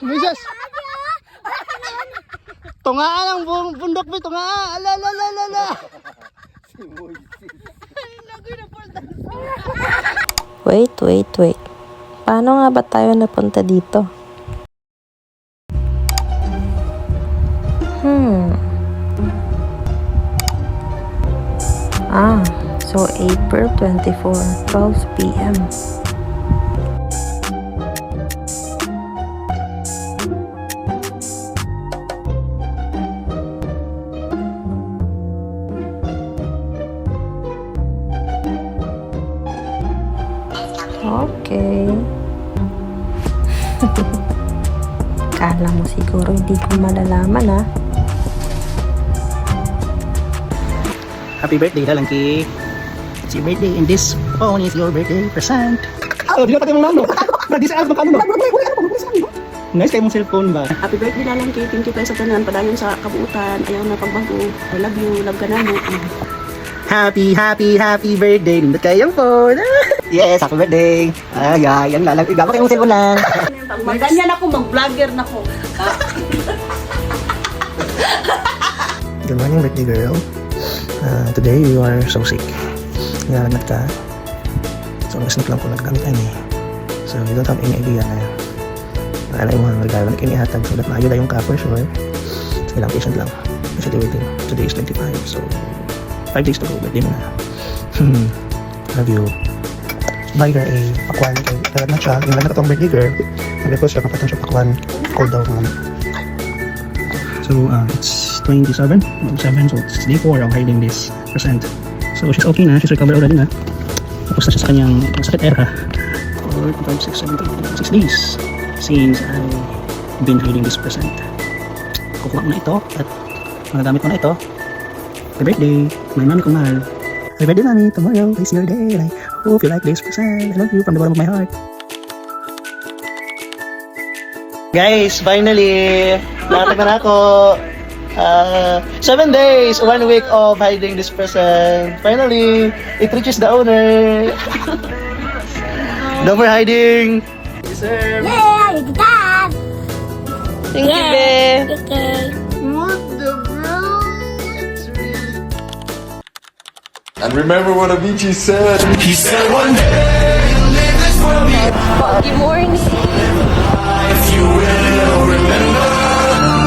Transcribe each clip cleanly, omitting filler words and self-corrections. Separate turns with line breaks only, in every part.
Mises! Tungaan ang buong bundok ba? Tungaan! Ala, ala, ala, ala, ala!
Wait. Paano nga ba tayo napunta dito? So April 24, 12 p.m. Okay. Kala mo siguro hindi ko malalaman ha.
Happy birthday, Lalangki! It's your birthday and this phone is your birthday present. Di na pati mong nano. Nag-disap na kamo. Nice kayo mong cellphone ba?
Happy birthday Lalangki, thank you tayo sa tanan, padayon sa kabuutan, ayaw na pagbago, I love you, love ka na mo.
Happy birthday! Nindot kayong phone! Yes, happy birthday! Ay, yan lang. Gaba kayong cellphone lang.
Magganyan ako, mag-vlogger na ko.
Good morning, birthday girl. Today you are so sick. Nalagnat ka. So, snip lang po nagkamit eh. So, you don't have any idea na alay mo ang regalo na kinihatag so that maayo na yung ka for sure. So, ilang patient lang. Kasi today is 25. So, 5 days to go. Birthday mo na. Love you. Buy her a pakwan. Kaya na siya. Yung lang na itong birthday girl. Mag-request siya kapatang siya pakwan. Cold daw naman. So, it's 27. So, it's day 4 of hiding this present. So, she's okay na. She's recovered already na. Tapos na siya sa kanyang sakit era. 4, 5, 6, 7, 6 days since I've been hiding this present. Kukuha ko na ito at magagamit ko na ito. Happy birthday, my mommy kong mahal. Happy birthday, mommy. Tomorrow is your day. I hope you like this present. I love you from the bottom of my heart. Guys, finally, natag na ako. 7 days, 1 week of hiding this present. Finally, it reaches the owner. No more hiding. Deserve.
Yeah, you got.
Thank you, babe.
Okay.
What the bro? It's really...
And remember what Avicii said? He said one day you'll leave this world behind.
Good morning.
If you will remember,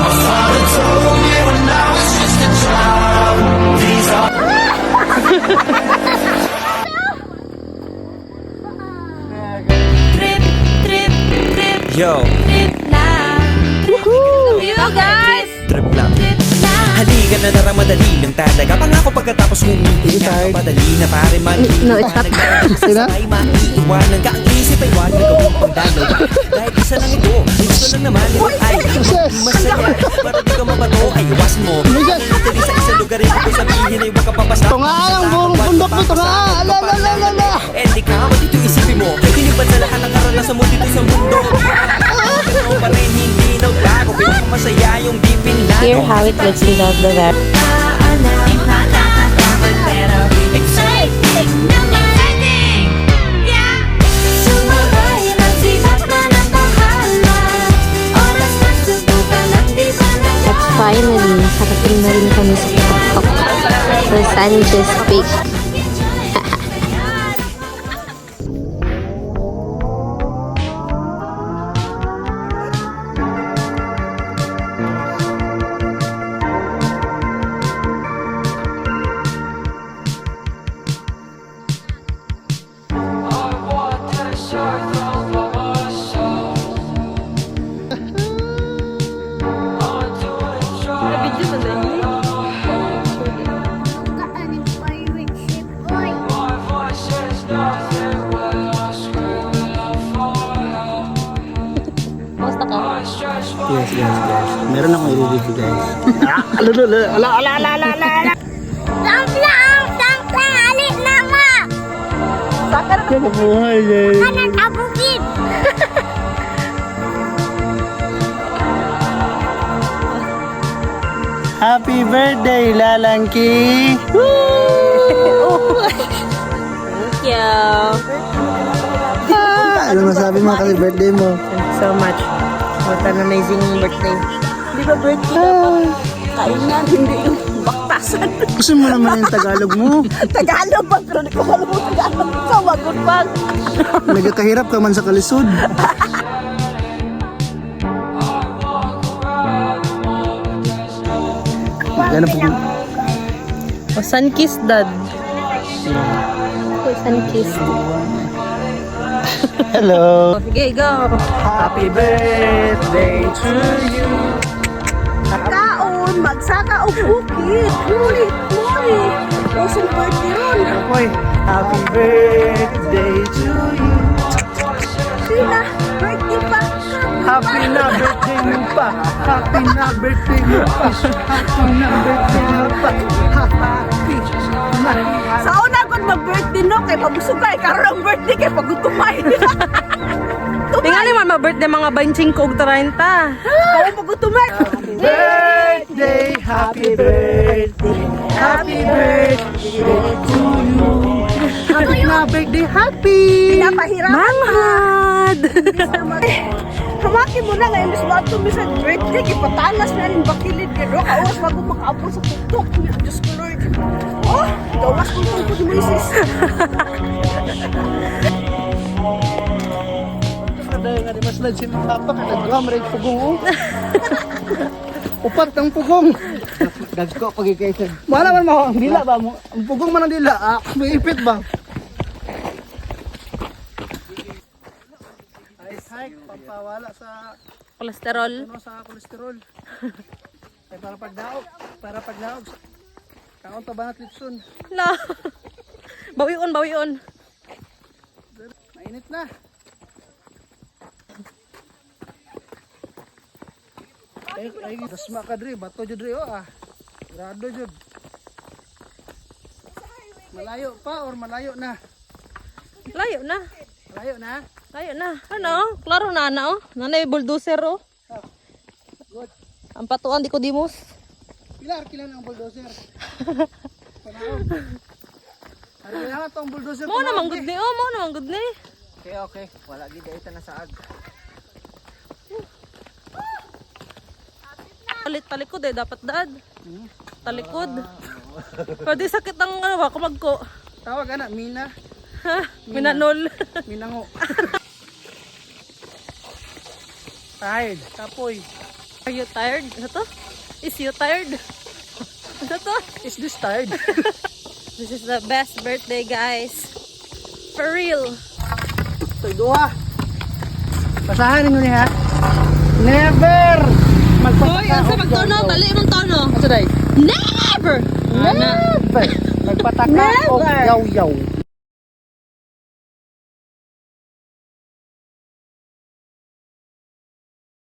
my father told me when I was just a child. These are
Yo,
You guys!
trip lang. Halika na naramadali ng talaga. Pangako pagkatapos humiti ka. Padali na pare man.
No, it's not.
Sabay maiiwanan ka. Ang isip ay wag na gawin pang dalaw. Dahil isa lang ito. Gusto lang naman ito ay masaya. Para di ka mabato ay iwasan mo. Natali sa isang lugar rin kung sabihin ay wag ka papasa.
Tungaan ang buong bundok mo, tungaan! Ala, ala, ala, ala!
And ikaw, dito isipin mo. Tinipad sa lahat ng karanasan mo dito sa mundo. Pero pa rin hindi nagbago. Pero masaya yung dipin na.
Hear how it looks without the wrap. At finally, nakarating na rin kami sa TikTok. So, Sanchez Peak.
Got an inspiring ship, boy.
Yes. Meron akong i-review guys. Ala.
Sangkla, alik nama.
Kabuhay guys.
Kanan abugin.
Happy birthday, Lalangki!
Thank you.
Ano masabi mo kasi birthday mo?
Thank you so much. What an amazing birthday.
Di ba birthday dapat? Kainan, hindi yung baktasan.
Gusto mo naman yung Tagalog mo.
Tagalog pa, pero di ko alam mo Tagalog. So, wagod pa.
Nagkakahirap ka man sa kalisod. Yan po.
Oh, sun-kissed dad. Okay, sun-kissed.
Hello.
Sige, go.
Happy birthday to you.
Kaon, magsaka o bukid. Mulit. Rosong birthday ron.
Hoy, happy birthday to you.
Sina, birthday pa.
Happy na birthday mo pa. Happy na birthday mo pa. Happy na birthday mo pa. Happy na.
Sa una ko mag-birthday no, kay pabusugay. Karoon ang birthday kay pagutumay.
Tingali man ma-birthday mga 25 og 30.
Kaya pagutumay.
Birthday, happy birthday. Happy birthday to you. Happy na birthday, happy.
Pinapahirapan
Manghad!
Hamaki mo na ngayon, Miss Bato, Miss birthday, ipatalas na rin bakilid ka do. Kawas bago makaabot sa tuktok. Diyos ko, Lord. Oh, gawas kong tungkol mo, Isis.
Dahil nga di mas lansin ng tapak, nag-ram rin pugong. Upat ng pugong. Gagko pagkikaisan. Mana man mo, ang dila ba mo? Ang pugong man ang dila, may ipit ba? Ice hike, pampawala sa
Kolesterol.
sa kolesterol. Ay para pagdaog. Kaon ta banat litson.
La. Bawion.
Mainit na. Ay, dasma ka dre, bato jud dre ah. Grado jud. Malayo pa or malayo na?
Layo na.
Malayo na.
Layo na. Ano? Klaro na ana oh. Nanay bulldozer oh.
Good.
Ang patuan di ko dimos.
Pilar kailan ang bulldozer? Panahon. Ari kailangan tong bulldozer.
Mo na manggod ni oh, mo na manggod ni.
Okay. Wala gid ita na saad.
Talikod eh, dapat dad. Talikod. Pwede sakit ang ano ba, kumagko.
Tawag ana Mina.
Ha? Minanol.
Minango. Tired, kapoy.
Are you tired? Ano to? Is you tired? Ano to?
Is this tired?
This is the best birthday, guys. For real.
Toy duha. Basahan ninyo ni ha. Never
Hoy, ang sa magtono, tali mong tono.
Asa day?
Never!
Never. Magpataka o yaw-yaw.